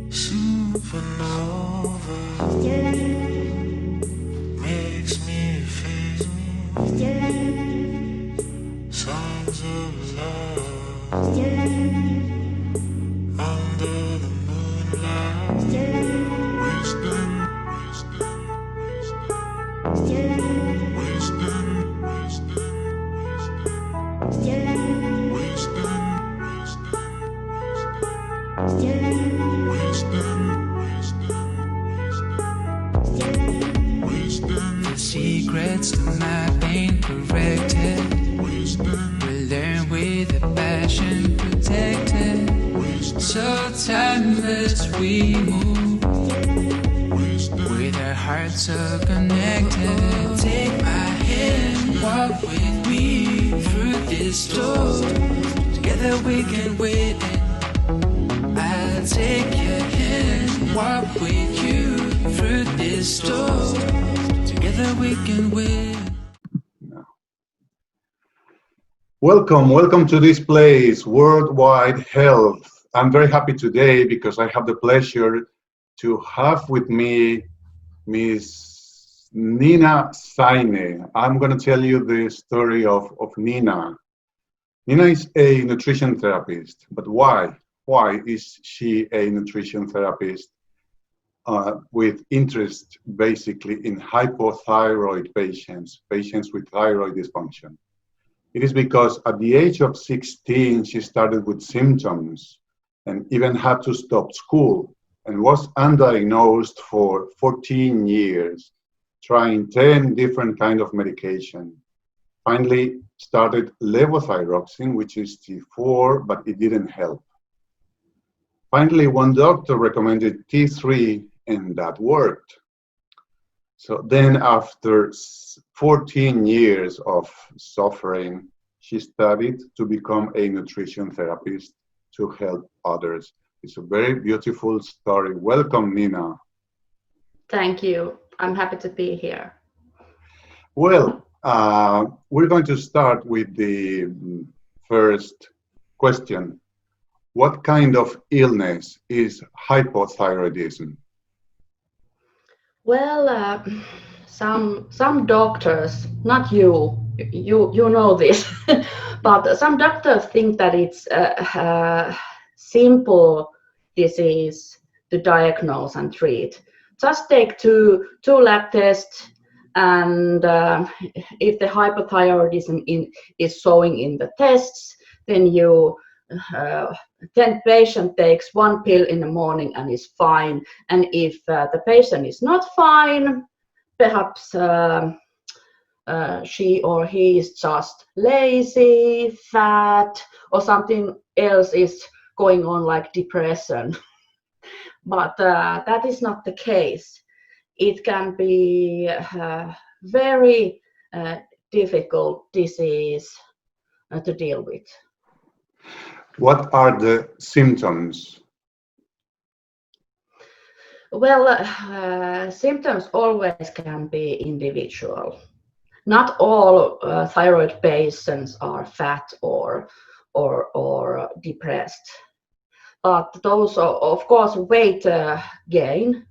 Supernova makes me feel songs of love under the moonlight. Wisdom, wisdom, wisdom, wisdom, wisdom, wisdom, wisdom. The secrets to my pain corrected. We learn with a passion protected. So timeless we move, with our hearts so connected. Take my hand, walk with me through this door. Together we can win. I'll take your hand, walk with you through this door. Together we can win. Welcome to this place, Worldwide Health. I'm very happy today because I have the pleasure to have with me Miss Nina Saine. I'm going to tell you the story of Nina. Nina is a nutrition therapist, but why? Why is she a nutrition therapist with interest basically in hypothyroid patients with thyroid dysfunction? It is because at the age of 16, she started with symptoms and even had to stop school and was undiagnosed for 14 years, trying 10 different kinds of medication. Finally, started levothyroxine, which is T4, but it didn't help. Finally, one doctor recommended T3, and that worked. So then after 14 years of suffering, she studied to become a nutrition therapist to help others. It's a very beautiful story. Welcome, Nina. Thank you. I'm happy to be here. Well, we're going to start with the first question. What kind of illness is hypothyroidism? Well, some doctors, not you know this, but some doctors think that it's a simple disease to diagnose and treat. Just take two lab tests, and if the hypothyroidism is showing in the tests, then then patient takes one pill in the morning and is fine. And if the patient is not fine, perhaps she or he is just lazy, fat, or something else is going on like depression. But that is not the case. It can be a very difficult disease to deal with. What are the symptoms? Well, symptoms always can be individual. Not all thyroid patients are fat or depressed, but those, of course, weight gain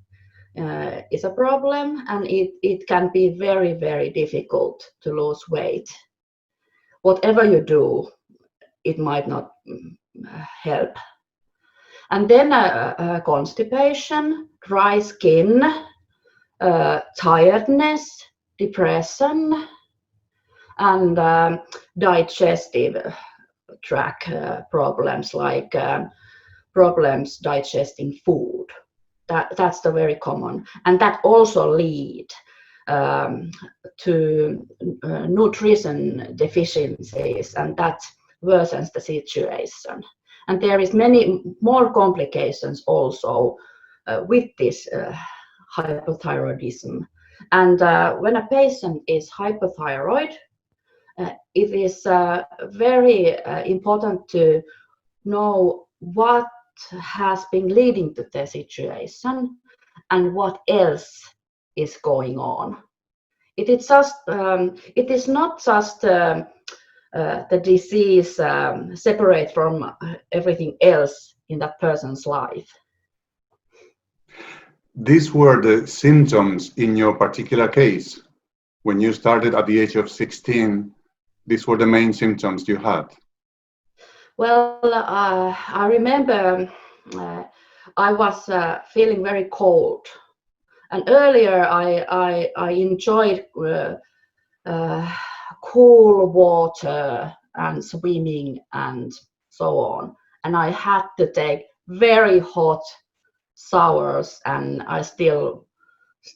is a problem, and it can be very, very difficult to lose weight. Whatever you do, it might not help. And then constipation, dry skin, tiredness, depression, and digestive tract problems, like problems digesting food. That's the very common, and that also lead to nutrition deficiencies, and that worsens the situation. And there is many more complications also with this hypothyroidism. And when a patient is hypothyroid, it is very important to know what has been leading to the situation and what else is going on. It is not just the disease separate from everything else in that person's life. These were the symptoms in your particular case. When you started at the age of 16, these were the main symptoms you had. Well, I remember I was feeling very cold, and earlier I enjoyed cool water and swimming and so on, and I had to take very hot showers, and I still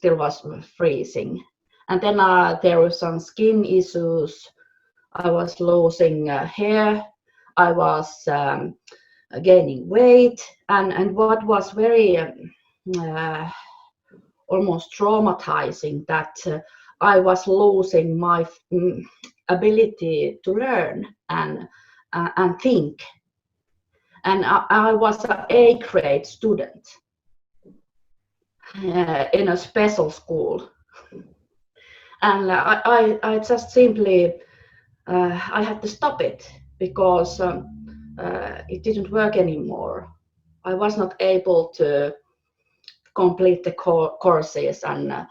was freezing. And then there were some skin issues. I was losing hair. I was gaining weight, and what was very almost traumatizing, that I was losing my ability to learn and think. And I was an A-grade student in a special school, and I just simply I had to stop it because it didn't work anymore. I was not able to complete the courses, and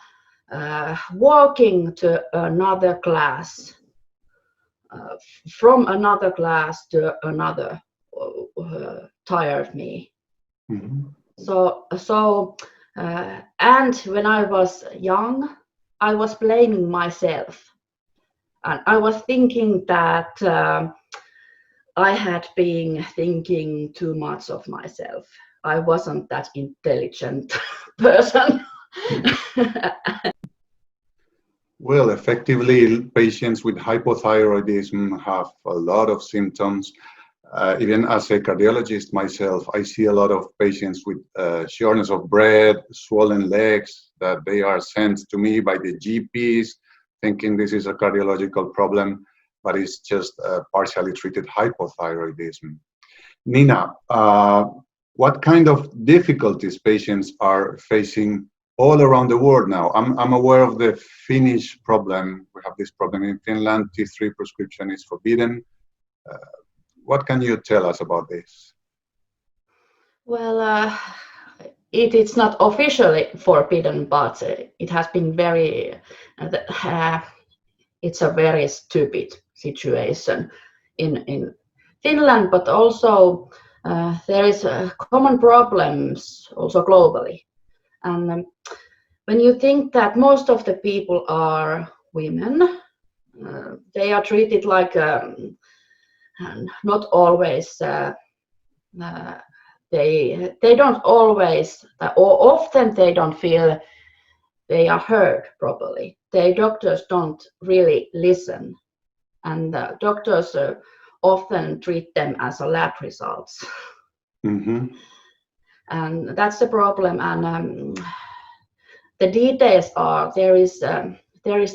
walking to another class, from another class to another, tired me. Mm-hmm. So and when I was young, I was blaming myself, and I was thinking that I had been thinking too much of myself. I wasn't that intelligent person. Well, effectively, patients with hypothyroidism have a lot of symptoms. Even as a cardiologist myself, I see a lot of patients with shortness of breath, swollen legs, that they are sent to me by the GPs, thinking this is a cardiological problem, but it's just partially treated hypothyroidism. Nina, what kind of difficulties patients are facing all around the world now? I'm aware of the Finnish problem. We have this problem in Finland. T3 prescription is forbidden. What can you tell us about this? Well, it's not officially forbidden, but it has been very, it's a very stupid situation in Finland, but also there is common problems also globally. And when you think that most of the people are women, they are treated like not always, they don't always, or often they don't feel they are heard properly. The doctors don't really listen, and doctors often treat them as a lab results. Mm-hmm. And that's the problem. And the details are there is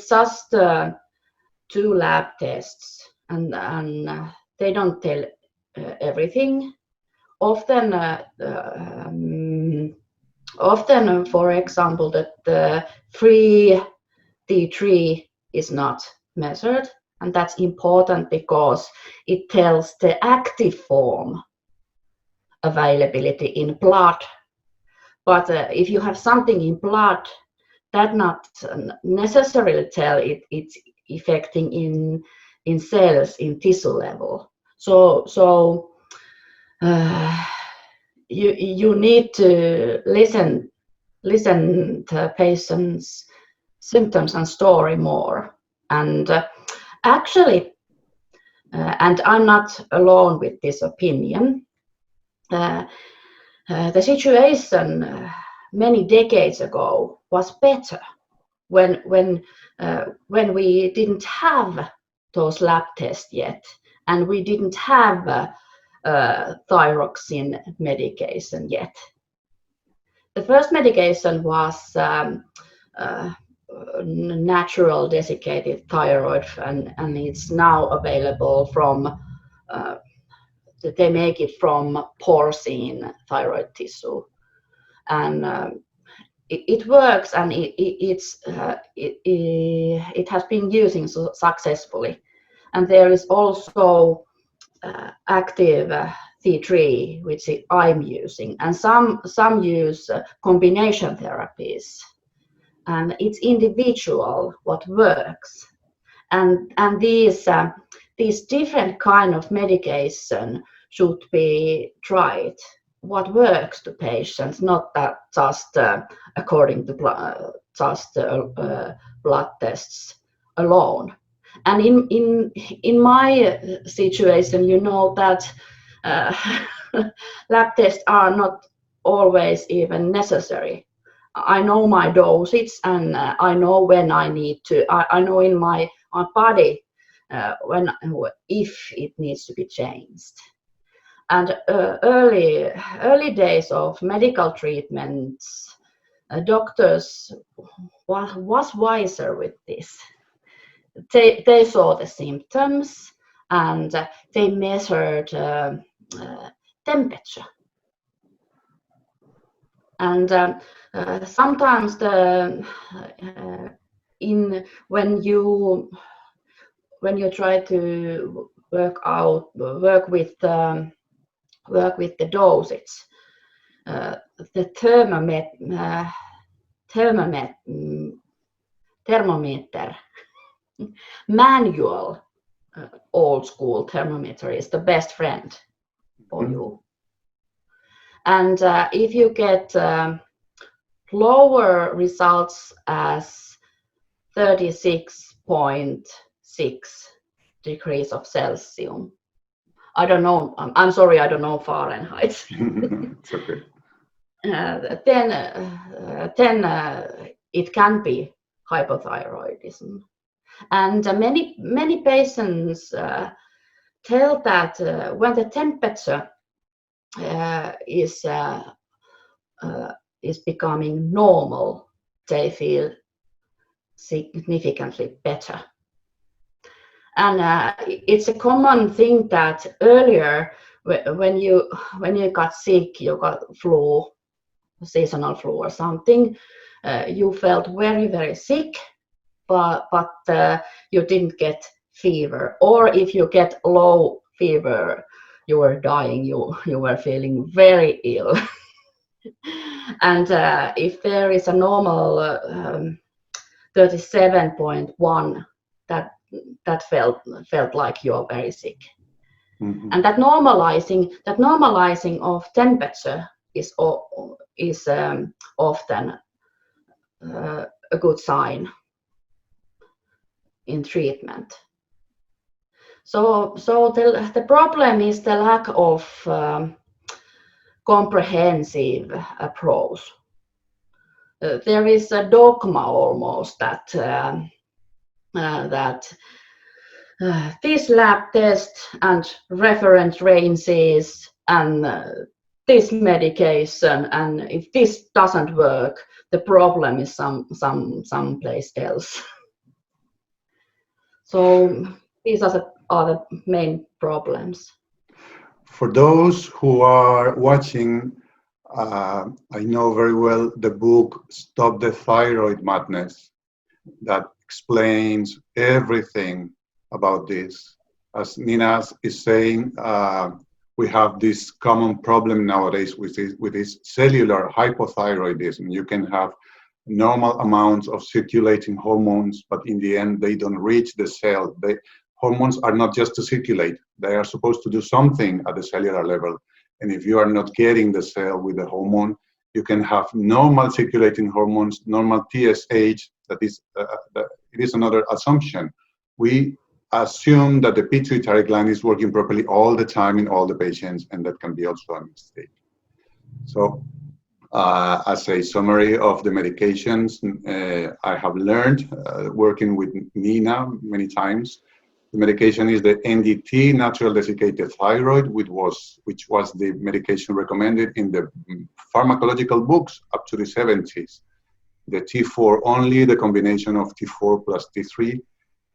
just 2 lab tests, and they don't tell everything. Often, for example, that the free T3 is not measured, and that's important because it tells the active form availability in blood. But if you have something in blood, that not necessarily tell it's affecting in cells in tissue level. So you need to listen to patients' symptoms and story more. And actually, and I'm not alone with this opinion, the situation many decades ago was better when we didn't have those lab tests yet, and we didn't have thyroxine medication yet. The first medication was natural desiccated thyroid, and it's now available from they make it from porcine thyroid tissue, and it works, and it has been using successfully. And there is also active T3, which I'm using, and some use combination therapies, and it's individual what works, and these different kind of medication should be tried. What works to patients, not that just according to blood tests alone. And in my situation, you know that lab tests are not always even necessary. I know my dosage, and I know when I need to. I know in my body if it needs to be changed. And early days of medical treatments, doctors was wiser with this. They saw the symptoms, and they measured temperature. And sometimes when you try to work with the dosage, the thermometer, manual old school thermometer is the best friend for you. And if you get lower results as 36.6 degrees of Celsius, I don't know, I'm sorry, I don't know Fahrenheit. It's okay. Then it can be hypothyroidism. And many patients tell that when the temperature is becoming normal, they feel significantly better. And it's a common thing that earlier, when you got sick, you got flu, seasonal flu or something, you felt very, very sick, but you didn't get fever. Or if you get low fever, you were dying, you were feeling very ill. And if there is a normal 37.1, that felt like you're very sick. Mm-hmm. And that normalizing of temperature is often a good sign in treatment. So the problem is the lack of comprehensive approach. There is a dogma almost that this lab test and reference ranges and this medication, and if this doesn't work, the problem is someplace else. So these are the main problems. For those who are watching, I know very well the book Stop the Thyroid Madness that explains everything about this. As Nina is saying, we have this common problem nowadays with this cellular hypothyroidism. You can have normal amounts of circulating hormones, but in the end, they don't reach the cell. Hormones are not just to circulate. They are supposed to do something at the cellular level. And if you are not getting the cell with the hormone, you can have normal circulating hormones, normal TSH. That is, it is another assumption. We assume that the pituitary gland is working properly all the time in all the patients, and that can be also a mistake. So, as a summary of the medications, I have learned working with Nina many times. The medication is the NDT, natural desiccated thyroid, which was the medication recommended in the pharmacological books up to the 70s. The T4 only, the combination of T4 plus T3,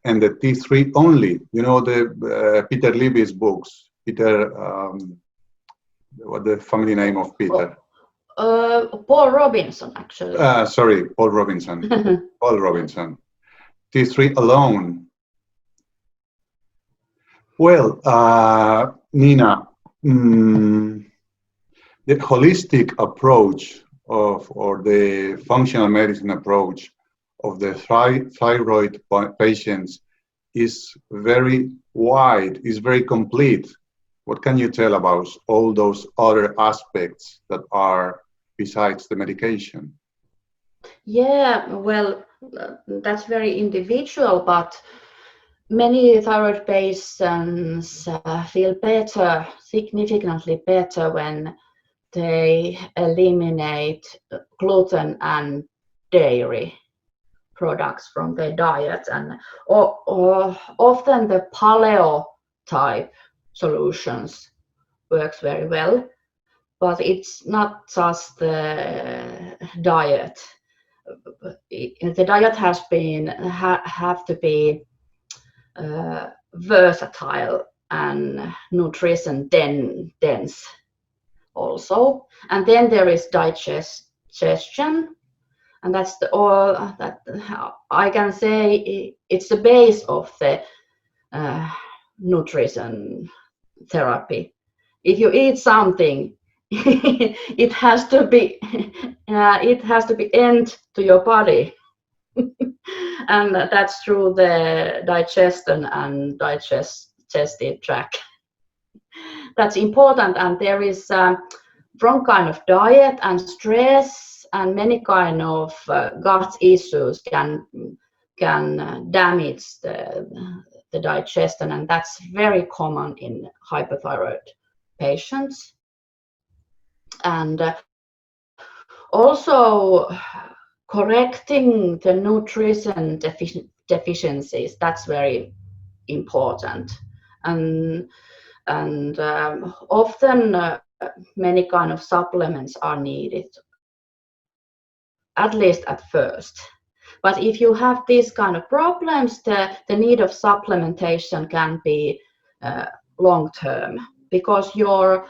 and the T3 only. You know the Peter Libby's books. Peter, what the family name of Peter? Paul Robinson, actually. Sorry, Paul Robinson. Paul Robinson. T3 alone. Well, Nina, Mm, the holistic approach of, or the functional medicine approach of the thyroid patients is very wide, is very complete. What can you tell about all those other aspects that are besides the medication? Yeah, well, that's very individual, but many thyroid patients feel better, significantly better, when they eliminate gluten and dairy products from their diet, and or often the paleo type solutions works very well, but it's not just the diet. The diet has been have to be versatile and nutrition dense also. And then there is digestion, and that's the all that I can say it's the base of the nutrition therapy. If you eat something, it has to be end to your body. And that's through the digestion and digestive tract. That's important, and there is wrong kind of diet and stress and many kind of gut issues can damage the digestion, and that's very common in hypothyroid patients. And also correcting the nutrition deficiencies, that's very important. And often many kind of supplements are needed, at least at first. But if you have these kind of problems, the need of supplementation can be long term, because your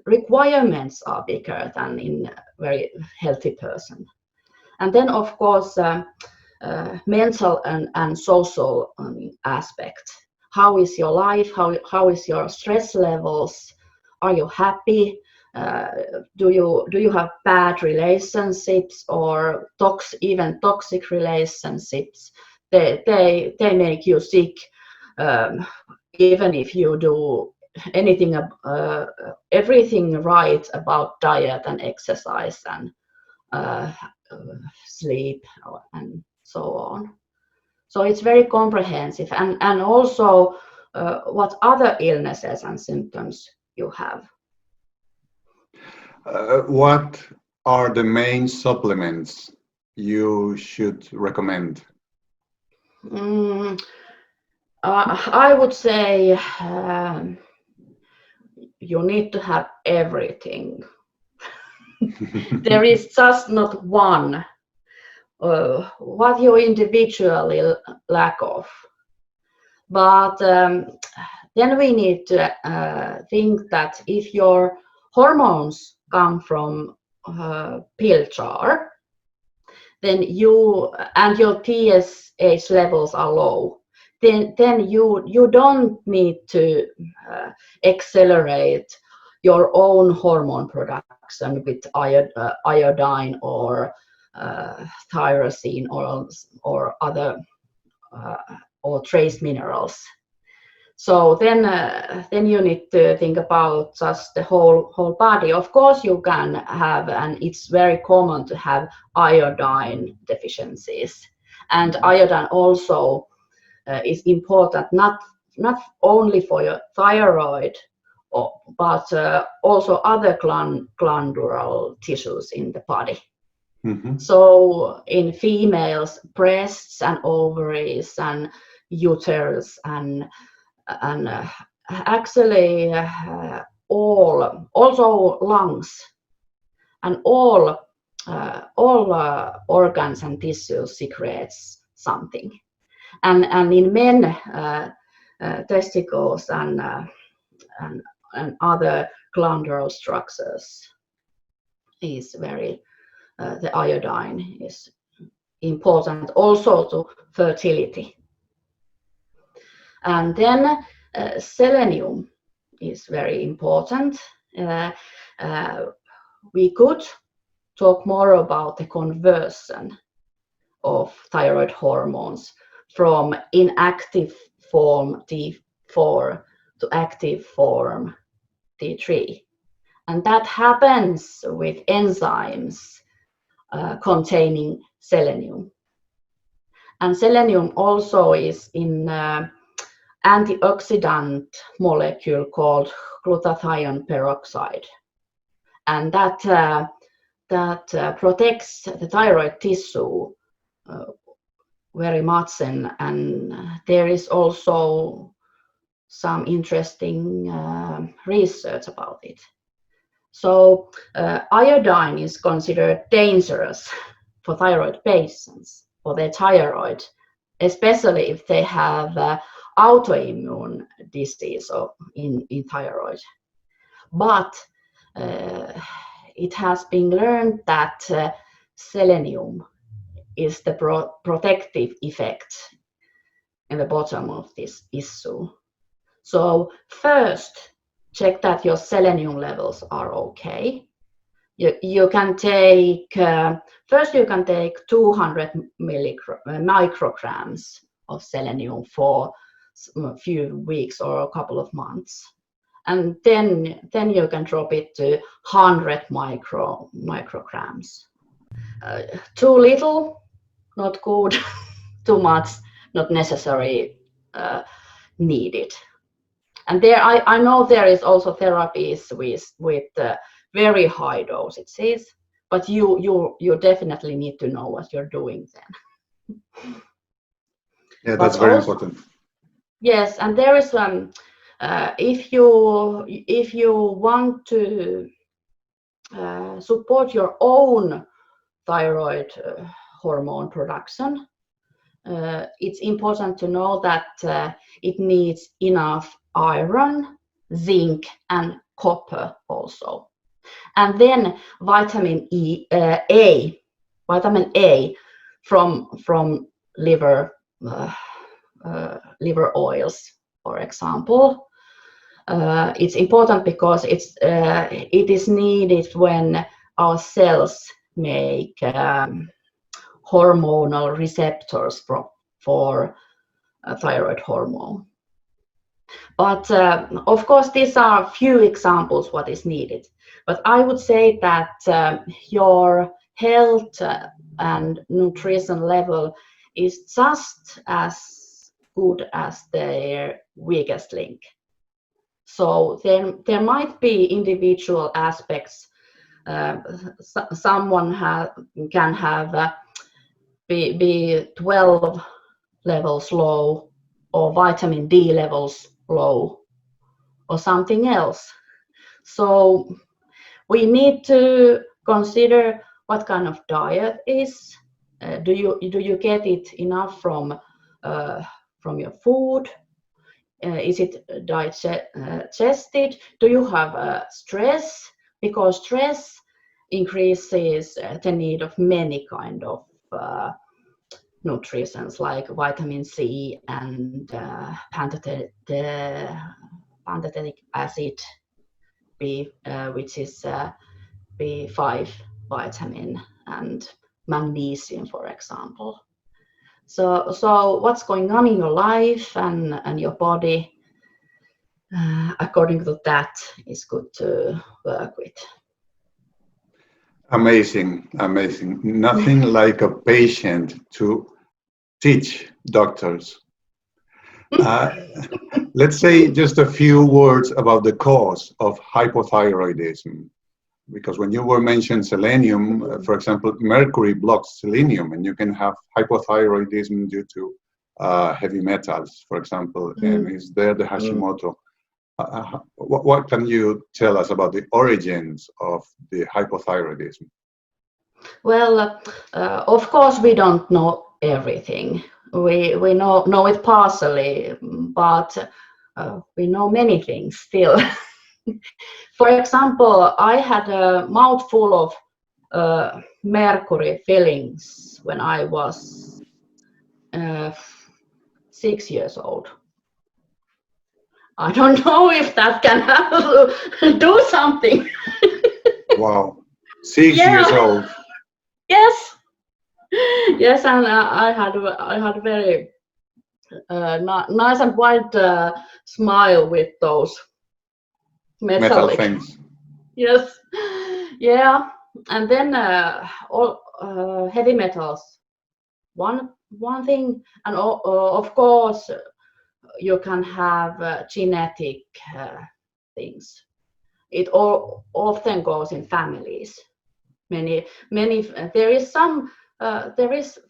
requirements are bigger than in a very healthy person. And then, of course, mental and social aspect. How is your life? How is your stress levels? Are you happy? Do you have bad relationships or even toxic relationships? They make you sick, even if you do everything right about diet and exercise and sleep and so on. So it's very comprehensive, and also what other illnesses and symptoms you have. What are the main supplements you should recommend? I would say you need to have everything. There is just not one what you individually lack of. But then we need to think that if your hormones come from pill jar, then your TSH levels are low, then you don't need to accelerate your own hormone production with iodine or tyrosine or other or trace minerals. So then you need to think about just the whole body. Of course, you can have, and it's very common to have iodine deficiencies. And iodine also is important not only for your thyroid, but also other glandular tissues in the body. Mm-hmm. So in females, breasts and ovaries and uterus and actually also lungs and all organs and tissues secretes something, and in men testicles and other glandular structures is very the iodine is important also to fertility. And then selenium is very important. We could talk more about the conversion of thyroid hormones from inactive form T4 to active form T3. And that happens with enzymes containing selenium. And selenium also is in antioxidant molecule called glutathione peroxide. And that protects the thyroid tissue very much, and there is also some interesting research about it. So iodine is considered dangerous for thyroid patients, for their thyroid, especially if they have autoimmune disease in thyroid. But it has been learned that selenium is the protective effect in the bottom of this issue. So first, check that your selenium levels are okay. You can take, first you can take 200 micrograms of selenium for a few weeks or a couple of months. And then you can drop it to 100 micrograms. Too little, not good. Too much, not necessarily needed. And there, I know there is also therapies with very high dosages, but you definitely need to know what you're doing then. Yeah, that's very important. Yes, and there is if you want to support your own thyroid hormone production, it's important to know that it needs enough iron, zinc, and copper also. And then vitamin A from liver oils, for example. It's important because it is needed when our cells make hormonal receptors for thyroid hormone. But of course, these are a few examples what is needed. But I would say that your health and nutrition level is just as good as their weakest link. So there might be individual aspects. Someone can have B12 levels low, or vitamin D levels low, or something else. So we need to consider what kind of diet is. Do you get it enough from your food? Is it digested? Do you have stress? Because stress increases the need of many kind of nutrients like vitamin C and pantothenic acid, which is B5 vitamin, and magnesium, for example. So what's going on in your life and your body, according to that, is good to work with. Amazing, amazing. Nothing like a patient to teach doctors. Let's say just a few words about the cause of hypothyroidism. Because when you were mentioning selenium, for example, mercury blocks selenium, and you can have hypothyroidism due to heavy metals, for example, and is there the Hashimoto. What can you tell us about the origins of the hypothyroidism? Well, of course, we don't know everything. We know it partially, but we know many things still. For example, I had a mouthful of mercury fillings when I was 6 years old. I don't know if that can do something. Wow. 6 Yeah. years old. Yes. Yes, and I had very nice and white smile with those Metal metallic. things. Yes. Yeah. And then all heavy metals. One thing, and of course you can have genetic things. It all often goes in families. Many there is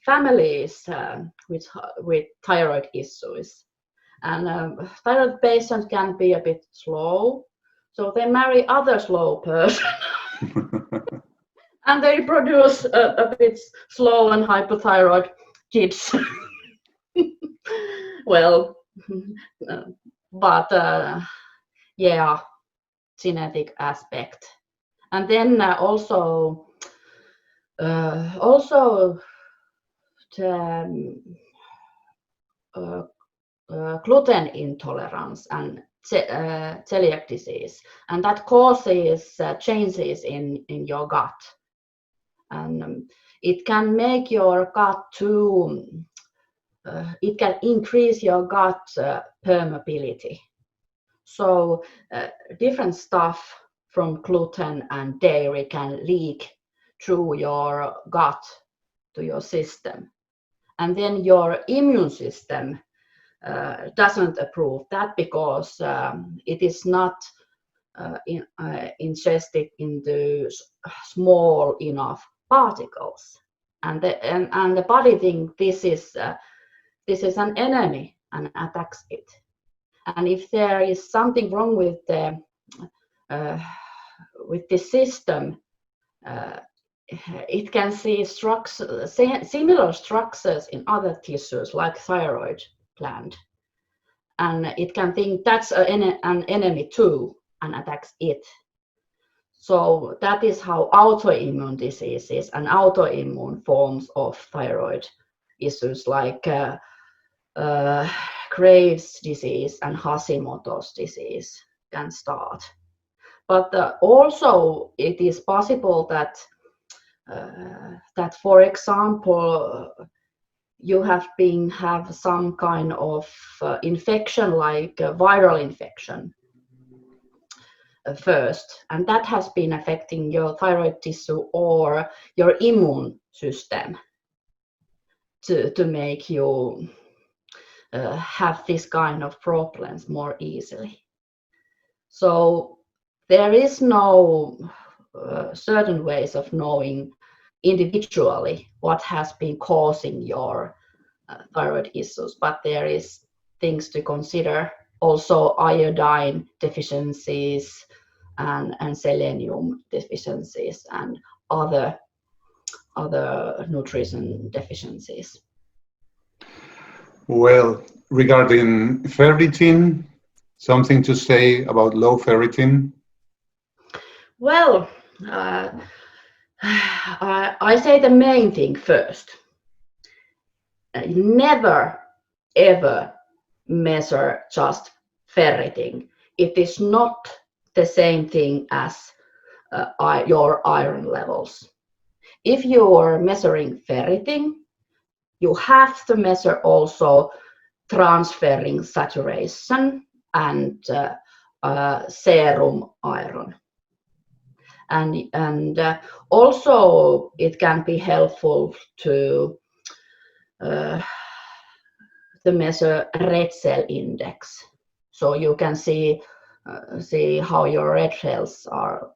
families with thyroid issues, and thyroid patients can be a bit slow, so they marry other slow person. And they produce a bit slow and hypothyroid kids. Well, but yeah, genetic aspect. And then also the gluten intolerance and celiac disease, and that causes changes in your gut, and it can make your gut too. It can increase your gut permeability. So different stuff from gluten and dairy can leak through your gut to your system. And then your immune system doesn't approve that because it is not ingested into small enough particles. And the body thinks this is an enemy and attacks it. And if there is something wrong with the system, it can see similar structures in other tissues like thyroid gland, and it can think that's an enemy too and attacks it. So that is how autoimmune diseases and autoimmune forms of thyroid issues like Graves' disease and Hashimoto's disease can start. But also it is possible that for example, you have some kind of infection, like a viral infection first, and that has been affecting your thyroid tissue or your immune system to make you have this kind of problems more easily. So there is no certain ways of knowing individually what has been causing your thyroid issues, but there is things to consider, also iodine deficiencies and selenium deficiencies and other nutrition deficiencies. Well, regarding ferritin, something to say about low ferritin? Well, I say the main thing first. Never ever measure just ferritin. It is not the same thing as your iron levels. If you are measuring ferritin, you have to measure also transferring saturation and serum iron. And also it can be helpful to measure red cell index, so you can see how your red cells are,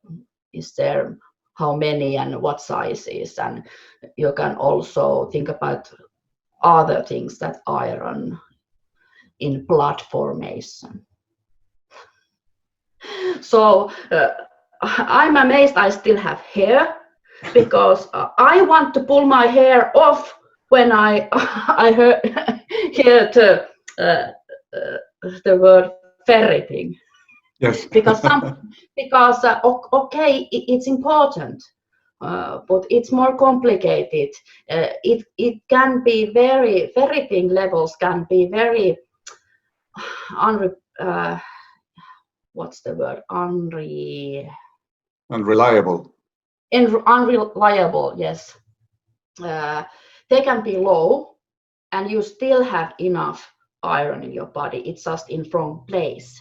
is there, how many and what sizes, and you can also think about other things that iron in blood formation. So I'm amazed I still have hair, because I want to pull my hair off when I hear the word ferritin. Yes. because okay, it's important, but it's more complicated. It can be very, ferritin levels can be very what's the word, Unreliable. unreliable, yes. They can be low and you still have enough iron in your body. It's just in wrong place.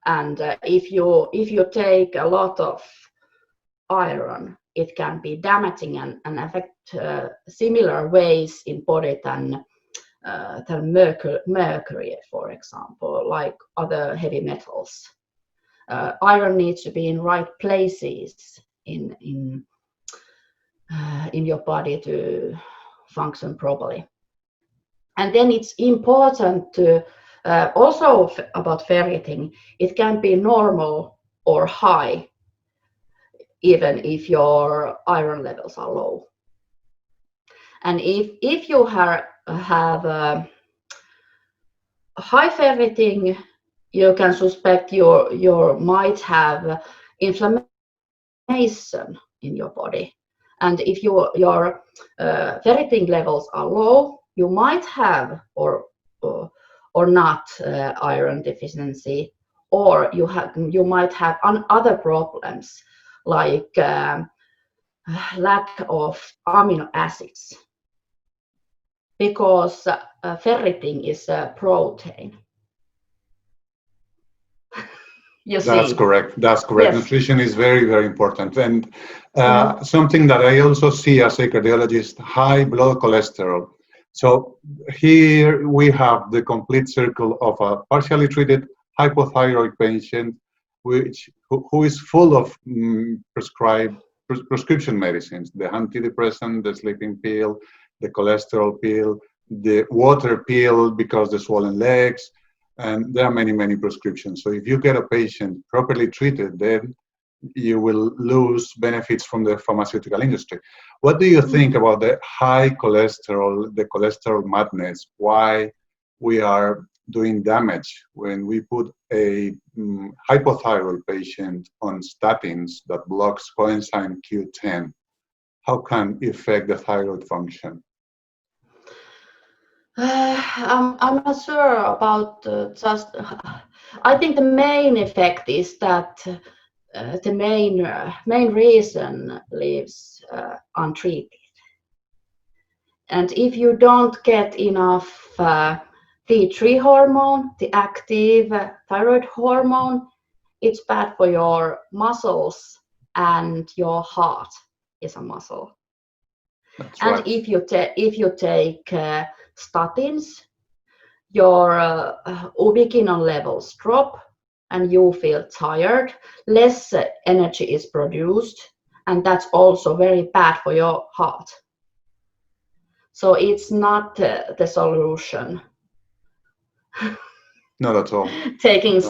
And if you take a lot of iron, it can be damaging and affect similar ways in body than mercury, for example, like other heavy metals. Iron needs to be in right places in your body to function properly. And then it's important to also about ferritin, it can be normal or high even if your iron levels are low. And if you have high ferritin, you can suspect you might have inflammation in your body. And if your ferritin levels are low, you might have or not iron deficiency, or you might have other problems like lack of amino acids, because ferritin is a protein. That's correct. That's correct. Yes. Nutrition is very, very important. And something that I also see as a cardiologist, high blood cholesterol. So here we have the complete circle of a partially treated hypothyroid patient, who is full of prescription medicines, the antidepressant, the sleeping pill, the cholesterol pill, the water pill because the swollen legs, and there are many, many prescriptions. So if you get a patient properly treated, then you will lose benefits from the pharmaceutical industry. What do you think about the high cholesterol, the cholesterol madness? Why we are doing damage when we put a hypothyroid patient on statins that blocks coenzyme Q10? How can it affect the thyroid function? I'm not sure about I think the main effect is that the main reason leaves untreated. And if you don't get enough T3 hormone, the active thyroid hormone, it's bad for your muscles, and your heart is a muscle. That's and right. if you take statins, your ubiquinol levels drop and you feel tired, less energy is produced, and that's also very bad for your heart. So it's not the solution. Not at all. Taking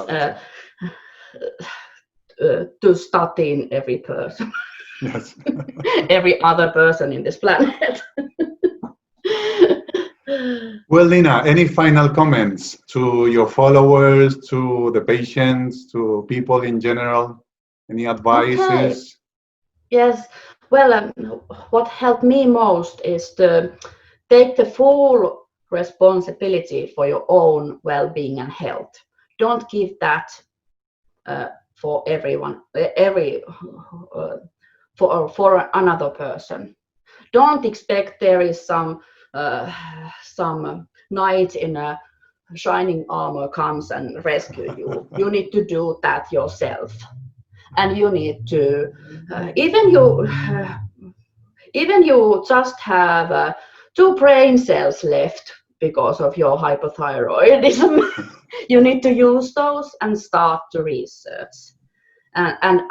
to statin every person. Yes. Every other person in this planet. Well, Nina, any final comments to your followers, to the patients, to people in general? Any advices? Okay. Yes. Well, what helped me most is to take the full responsibility for your own well-being and health. Don't give that for everyone, for another person. Don't expect there is some knight in a shining armor comes and rescue you. You need to do that yourself, and you need to even you just have 2 brain cells left because of your hypothyroidism. You need to use those and start to research and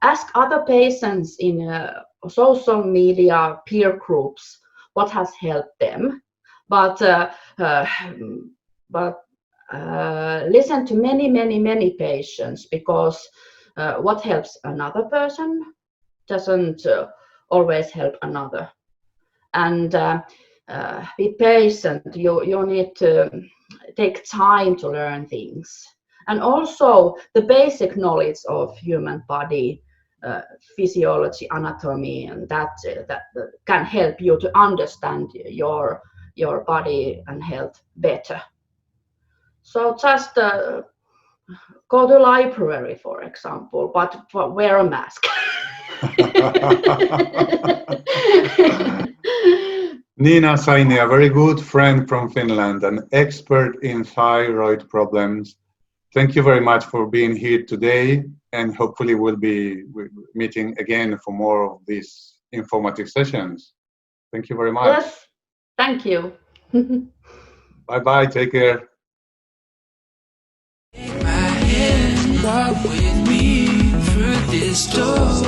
ask other patients in social media peer groups what has helped them, but listen to many patients, because what helps another person doesn't always help another. And be patient. You need to take time to learn things, and also the basic knowledge of human body, physiology, anatomy, and that can help you to understand your body and health better. So just go to library, for example, but wear a mask. Nina Saine, a very good friend from Finland, an expert in thyroid problems. Thank you very much for being here today, and hopefully we'll be meeting again for more of these informative sessions. Thank you very much. Yes, thank you. Bye-bye, take care. Take my hand, walk with me through this door.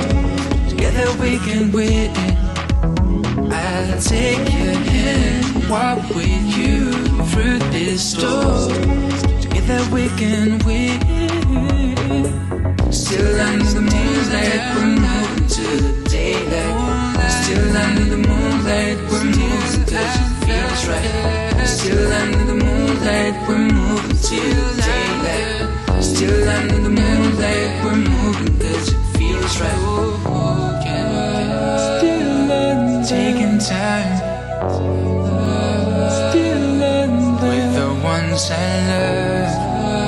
Together we can win. I'll take your hand, walk with you through this door. Together we can win. Still under the moonlight, we're moving to the daylight. Still under the moonlight, we're moving 'cause it feels right. Still under the moonlight, we're moving to the daylight. Still under the moonlight, we're moving 'cause it feels right. Still taking time. Still with the ones I love.